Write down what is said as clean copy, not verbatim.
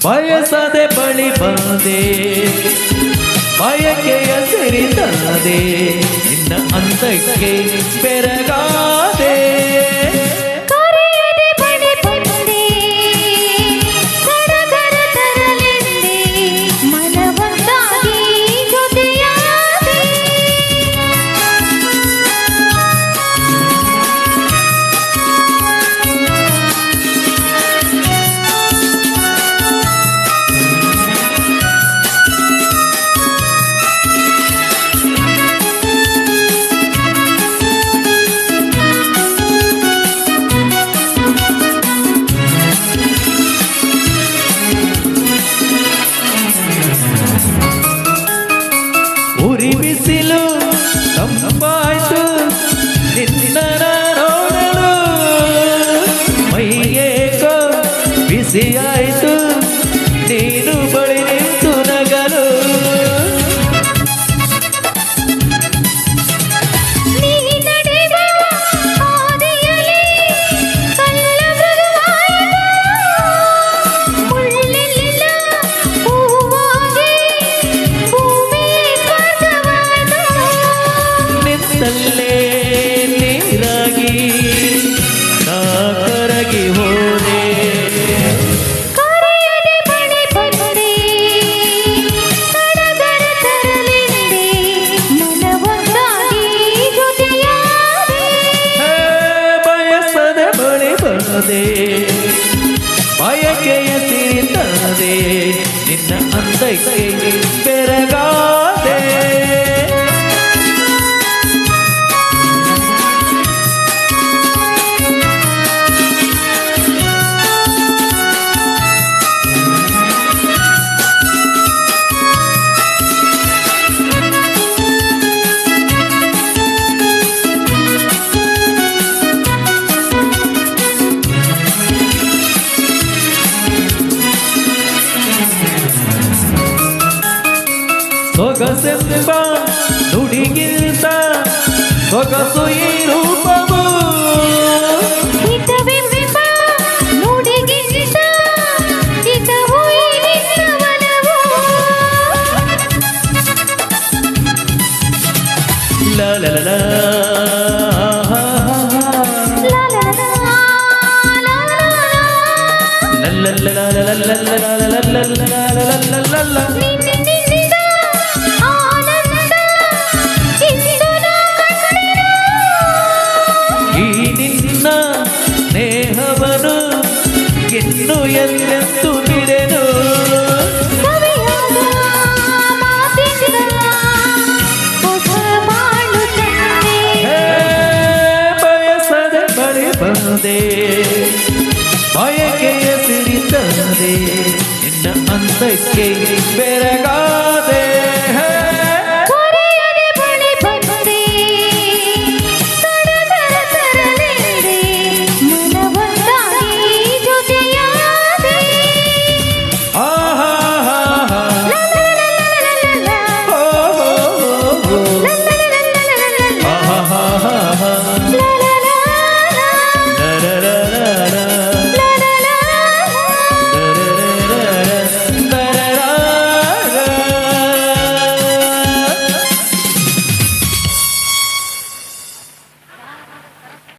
ಬಯಸದೆ ಬಳಿ ಬಂದೆ ಬಯಕೆಯ ಸಿರಿ ತಂದೆ ನಿನ್ನ ಅಂತಕ್ಕೆ ಬೆರಗಾದೆ ಉರಿ ಬಿಸಿಲು ತಂಪಾಯ್ತು ನಿನ್ನ ನೋಡಲು ಮೈಯೇಕೋ ಬಿಸಿಯಾಯ್ತು ನೀನು ಬಳಿ ನಿಂತು ನಗಲು ನಿನ್ನಲ್ಲೇ ನೀರಾಗಿ ನಾ ಕರಗಿ ಹೋದೆ ಬಯಸದೆ ಬಳಿ ಬರದೆ ಬಯಕೆಯ ಸಿರಿ ತರದೆ ನಿನ್ನ ಅಂತಕ್ಕೆ ಬೆರಗಾದೆ ಸೊಗಸೆಂಬ ನುಡಿಗಿಂತ ಸೊಗಸು ಈ ರೂಪವು ಲ ಲ ಲ ಈ ನಿನ್ನ ಸ್ನೇಹವನು ಇನ್ನು ಎಂದೆಂದು ಬಿಡೆನು ಬಯಸದೆ ಬಳಿ ಬಂದೆ ಬಯಕೆಯ ಸಿರಿ ತಂದೆ ನಿನ್ನ ಅಂತಕ್ಕೆ ಬೆರಗಾದೆ